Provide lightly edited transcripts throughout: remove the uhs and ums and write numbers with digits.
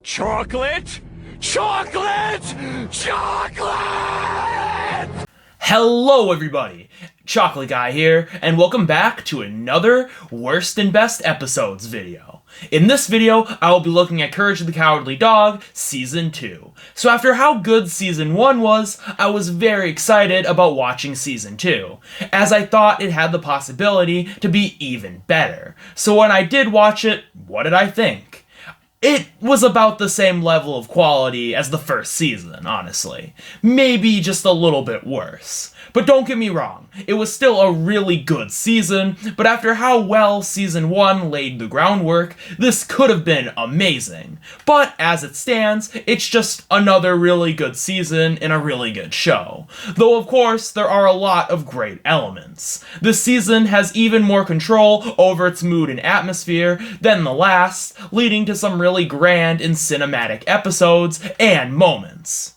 Chocolate? Chocolate! Chocolate! Hello everybody, Chocolate Guy here, and welcome back to another Worst and Best Episodes video. In this video, I will be looking at Courage the Cowardly Dog Season 2. So after how good Season 1 was, I was very excited about watching Season 2, as I thought it had the possibility to be even better. So when I did watch it, what did I think? It was about the same level of quality as the first season, honestly. Maybe just a little bit worse. But don't get me wrong, it was still a really good season, but after how well Season 1 laid the groundwork, this could have been amazing. But as it stands, it's just another really good season in a really good show. Though of course, there are a lot of great elements. This season has even more control over its mood and atmosphere than the last, leading to some really grand and cinematic episodes and moments.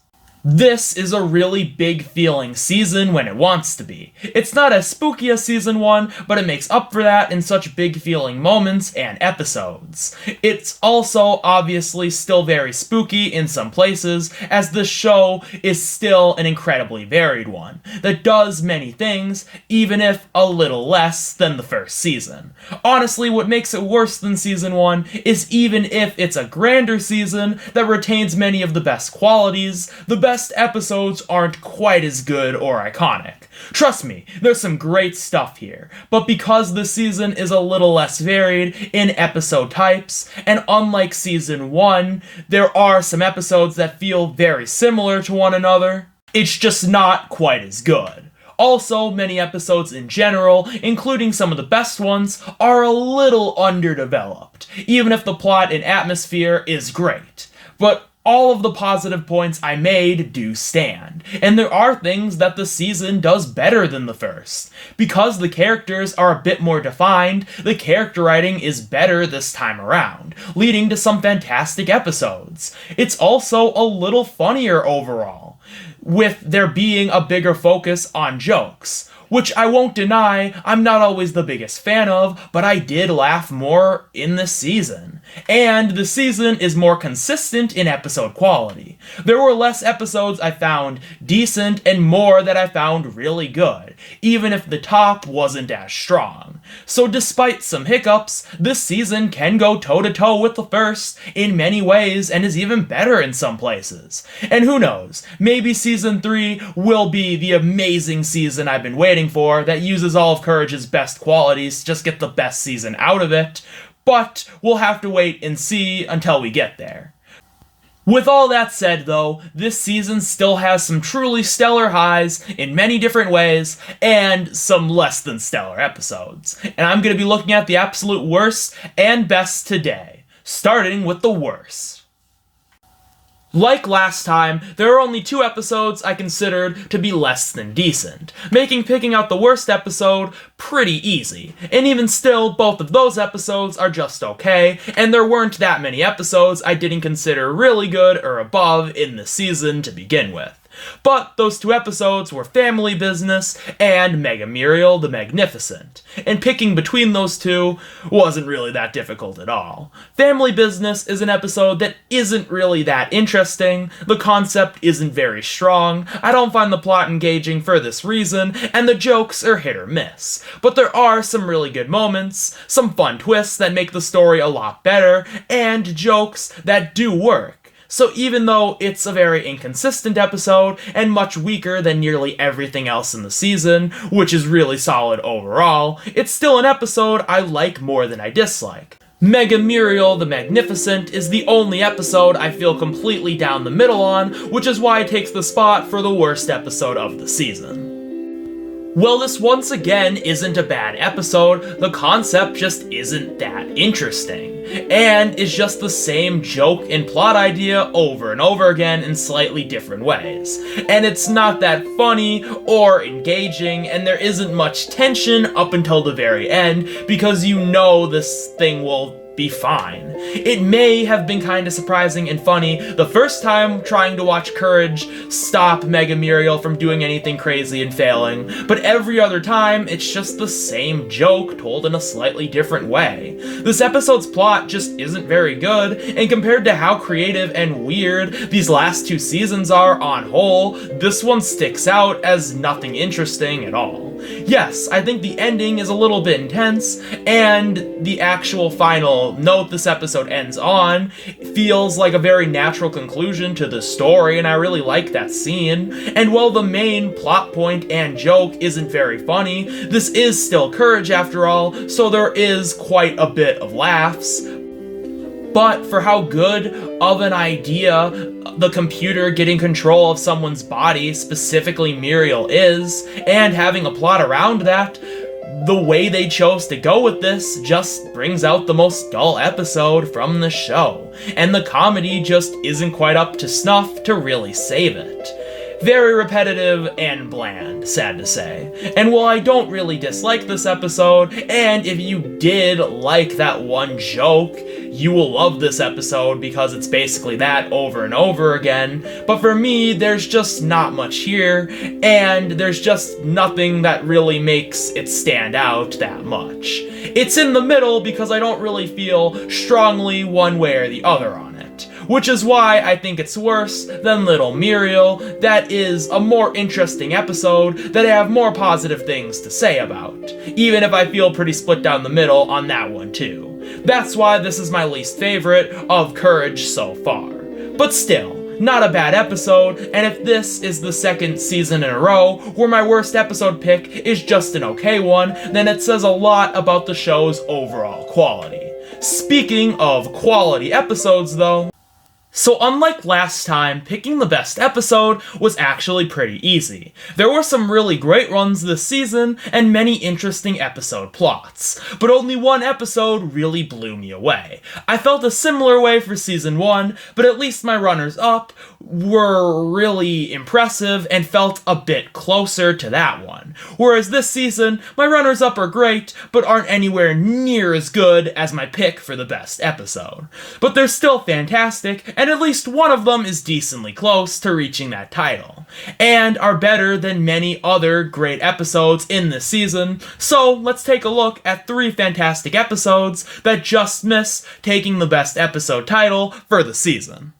This is a really big feeling season when it wants to be. It's not as spooky as Season 1, but it makes up for that in such big feeling moments and episodes. It's also obviously still very spooky in some places, as this show is still an incredibly varied one, that does many things, even if a little less than the first season. Honestly, what makes it worse than Season 1 is even if it's a grander season that retains many of the best qualities, the best episodes aren't quite as good or iconic. Trust me, there's some great stuff here, but because this season is a little less varied in episode types, and unlike Season 1, there are some episodes that feel very similar to one another, it's just not quite as good. Also, many episodes in general, including some of the best ones, are a little underdeveloped, even if the plot and atmosphere is great. But all of the positive points I made do stand, and there are things that the season does better than the first. Because the characters are a bit more defined, the character writing is better this time around, leading to some fantastic episodes. It's also a little funnier overall, with there being a bigger focus on jokes, which I won't deny I'm not always the biggest fan of, but I did laugh more in this season. And the season is more consistent in episode quality. There were less episodes I found decent and more that I found really good, even if the top wasn't as strong. So despite some hiccups, this season can go toe-to-toe with the first in many ways and is even better in some places. And who knows, maybe Season 3 will be the amazing season I've been waiting for that uses all of Courage's best qualities to just get the best season out of it, but we'll have to wait and see until we get there. With all that said though, this season still has some truly stellar highs in many different ways, and some less than stellar episodes. And I'm going to be looking at the absolute worst and best today, starting with the worst. Like last time, there are only 2 episodes I considered to be less than decent, making picking out the worst episode pretty easy. And even still, both of those episodes are just okay, and there weren't that many episodes I didn't consider really good or above in the season to begin with. But those 2 episodes were Family Business and Mega Muriel the Magnificent, and picking between those 2 wasn't really that difficult at all. Family Business is an episode that isn't really that interesting, the concept isn't very strong, I don't find the plot engaging for this reason, and the jokes are hit or miss. But there are some really good moments, some fun twists that make the story a lot better, and jokes that do work. So even though it's a very inconsistent episode, and much weaker than nearly everything else in the season, which is really solid overall, it's still an episode I like more than I dislike. Mega Muriel the Magnificent is the only episode I feel completely down the middle on, which is why it takes the spot for the worst episode of the season. Well, this once again isn't a bad episode, the concept just isn't that interesting, and is just the same joke and plot idea over and over again in slightly different ways. And it's not that funny or engaging, and there isn't much tension up until the very end, because you know this thing will be fine. It may have been kinda surprising and funny the first time trying to watch Courage stop Mega Muriel from doing anything crazy and failing, but every other time it's just the same joke told in a slightly different way. This episode's plot just isn't very good, and compared to how creative and weird these last 2 seasons are on whole, this one sticks out as nothing interesting at all. Yes, I think the ending is a little bit intense, and the actual final note this episode ends on feels like a very natural conclusion to the story, and I really like that scene. And while the main plot point and joke isn't very funny, this is still Courage after all, so there is quite a bit of laughs. But for how good of an idea the computer getting control of someone's body, specifically Muriel, is, and having a plot around that, the way they chose to go with this just brings out the most dull episode from the show, and the comedy just isn't quite up to snuff to really save it. Very repetitive and bland, sad to say. And while I don't really dislike this episode, and if you did like that one joke, you will love this episode because it's basically that over and over again, but for me, there's just not much here, and there's just nothing that really makes it stand out that much. It's in the middle because I don't really feel strongly one way or the other on it, which is why I think it's worse than Little Muriel. That is a more interesting episode that I have more positive things to say about, even if I feel pretty split down the middle on that one too. That's why this is my least favorite of Courage so far. But still, not a bad episode, and if this is the second season in a row where my worst episode pick is just an okay one, then it says a lot about the show's overall quality. Speaking of quality episodes though, so unlike last time, picking the best episode was actually pretty easy. There were some really great ones this season, and many interesting episode plots, but only one episode really blew me away. I felt a similar way for season 1, but at least my runners-up were really impressive and felt a bit closer to that one. Whereas this season, my runners-up are great, but aren't anywhere near as good as my pick for the best episode. But they're still fantastic, and at least one of them is decently close to reaching that title, and are better than many other great episodes in this season. So let's take a look at 3 fantastic episodes that just miss taking the best episode title for the season.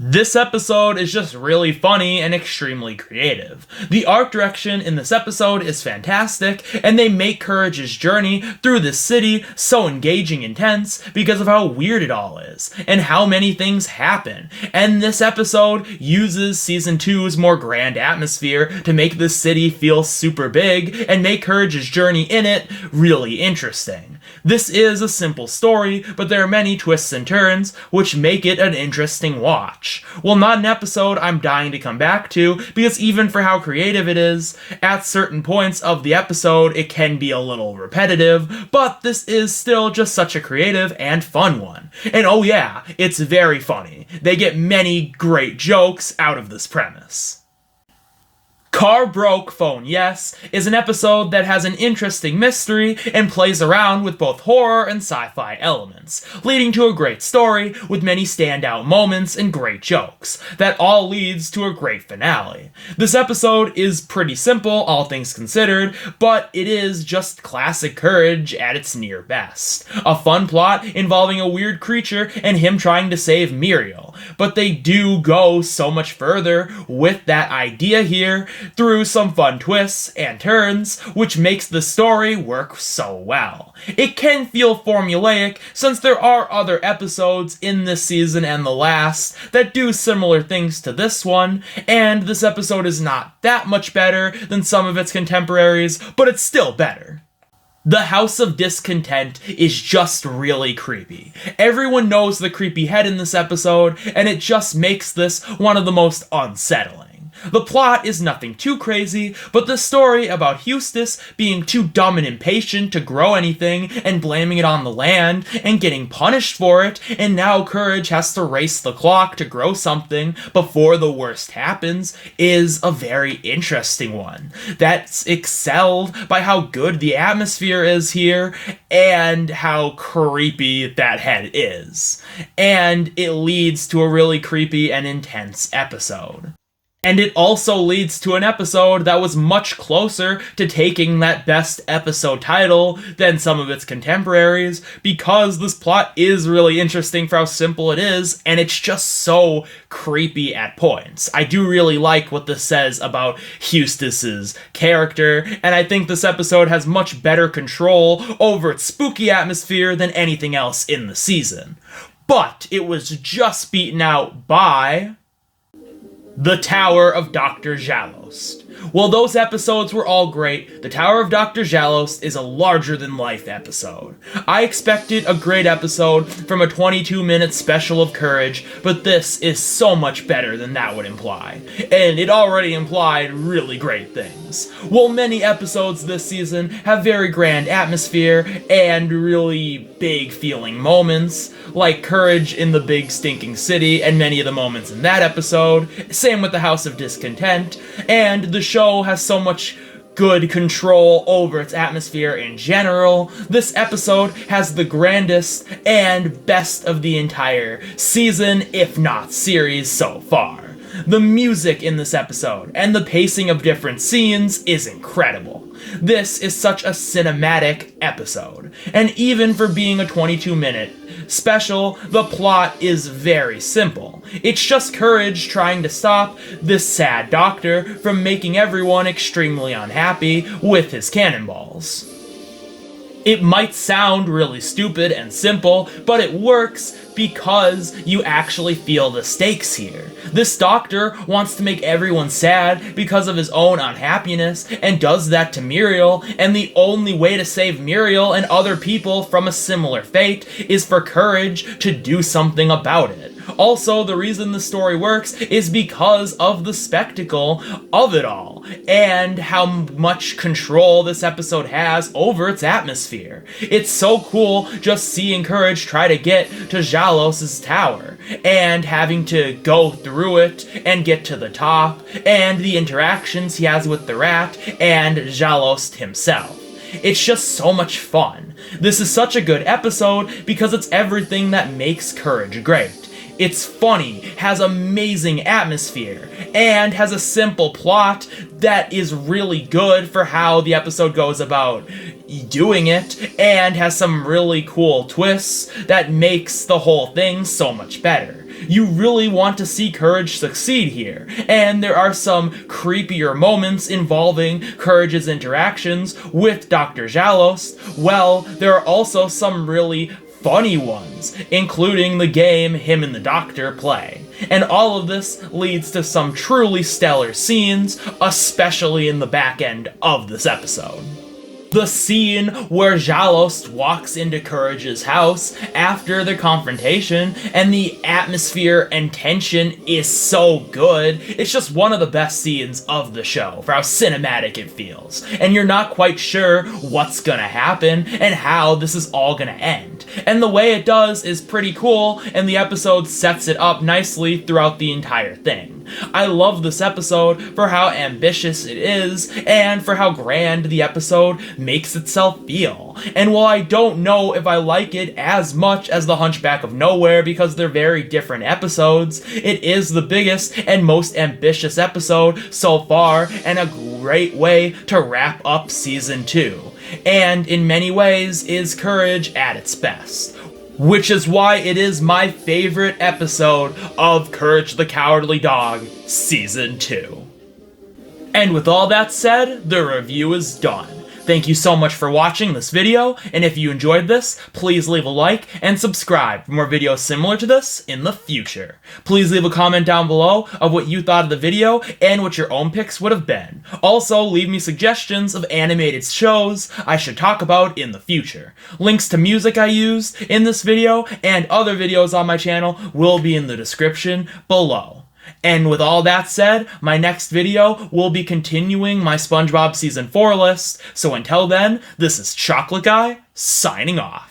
This episode is just really funny and extremely creative. The art direction in this episode is fantastic, and they make Courage's journey through this city so engaging and tense because of how weird it all is, and how many things happen. And this episode uses Season 2's more grand atmosphere to make this city feel super big, and make Courage's journey in it really interesting. This is a simple story, but there are many twists and turns, which make it an interesting watch. Well, not an episode I'm dying to come back to, because even for how creative it is, at certain points of the episode it can be a little repetitive, but this is still just such a creative and fun one. And oh yeah, it's very funny. They get many great jokes out of this premise. Car Broke, Phone Yes is an episode that has an interesting mystery and plays around with both horror and sci-fi elements, leading to a great story with many standout moments and great jokes. That all leads to a great finale. This episode is pretty simple, all things considered, but it is just classic Courage at its near best. A fun plot involving a weird creature and him trying to save Muriel, but they do go so much further with that idea here, through some fun twists and turns, which makes the story work so well. It can feel formulaic, since there are other episodes in this season and the last that do similar things to this one, and this episode is not that much better than some of its contemporaries, but it's still better. The House of Discontent is just really creepy. Everyone knows the creepy head in this episode, and it just makes this one of the most unsettling. The plot is nothing too crazy, but the story about Eustace being too dumb and impatient to grow anything and blaming it on the land and getting punished for it, and now Courage has to race the clock to grow something before the worst happens, is a very interesting one. That's excelled by how good the atmosphere is here and how creepy that head is. And it leads to a really creepy and intense episode. And it also leads to an episode that was much closer to taking that best episode title than some of its contemporaries, because this plot is really interesting for how simple it is, and it's just so creepy at points. I do really like what this says about Eustace's character, and I think this episode has much better control over its spooky atmosphere than anything else in the season. But it was just beaten out by The Tower of Dr. Zalost. While those episodes were all great, The Tower of Dr. Zalost is a larger-than-life episode. I expected a great episode from a 22-minute special of Courage, but this is so much better than that would imply. And it already implied really great things. While many episodes this season have very grand atmosphere and really big feeling moments, like Courage in the big stinking city and many of the moments in that episode, same with the House of Discontent, and the show has so much good control over its atmosphere in general, this episode has the grandest and best of the entire season, if not series, so far. The music in this episode and the pacing of different scenes is incredible. This is such a cinematic episode, and even for being a 22-minute special, the plot is very simple. It's just Courage trying to stop this sad doctor from making everyone extremely unhappy with his cannonballs. It might sound really stupid and simple, but it works because you actually feel the stakes here. This doctor wants to make everyone sad because of his own unhappiness, and does that to Muriel, and the only way to save Muriel and other people from a similar fate is for Courage to do something about it. Also, the reason the story works is because of the spectacle of it all, and how much control this episode has over its atmosphere. It's so cool just seeing Courage try to get to Zalos's tower, and having to go through it and get to the top, and the interactions he has with the rat and Zalos himself. It's just so much fun. This is such a good episode because it's everything that makes Courage great. It's funny, has amazing atmosphere, and has a simple plot that is really good for how the episode goes about doing it, and has some really cool twists that makes the whole thing so much better. You really want to see Courage succeed here, and there are some creepier moments involving Courage's interactions with Dr. Zalost. Well, there are also some really funny ones, including the game him and the doctor play. And all of this leads to some truly stellar scenes, especially in the back end of this episode. The scene where Zalost walks into Courage's house after their confrontation, and the atmosphere and tension is so good. It's just one of the best scenes of the show for how cinematic it feels. And you're not quite sure what's gonna happen and how this is all gonna end. And the way it does is pretty cool, and the episode sets it up nicely throughout the entire thing. I love this episode for how ambitious it is, and for how grand the episode makes itself feel. And while I don't know if I like it as much as The Hunchback of Nowhere because they're very different episodes, it is the biggest and most ambitious episode so far, and a great way to wrap up Season 2. And in many ways is Courage at its best. Which is why it is my favorite episode of Courage the Cowardly Dog Season 2. And with all that said, the review is done. Thank you so much for watching this video, and if you enjoyed this, please leave a like and subscribe for more videos similar to this in the future. Please leave a comment down below of what you thought of the video and what your own picks would have been. Also, leave me suggestions of animated shows I should talk about in the future. Links to music I used in this video and other videos on my channel will be in the description below. And with all that said, my next video will be continuing my SpongeBob Season 4 list. So until then, this is Chocolate Guy, signing off.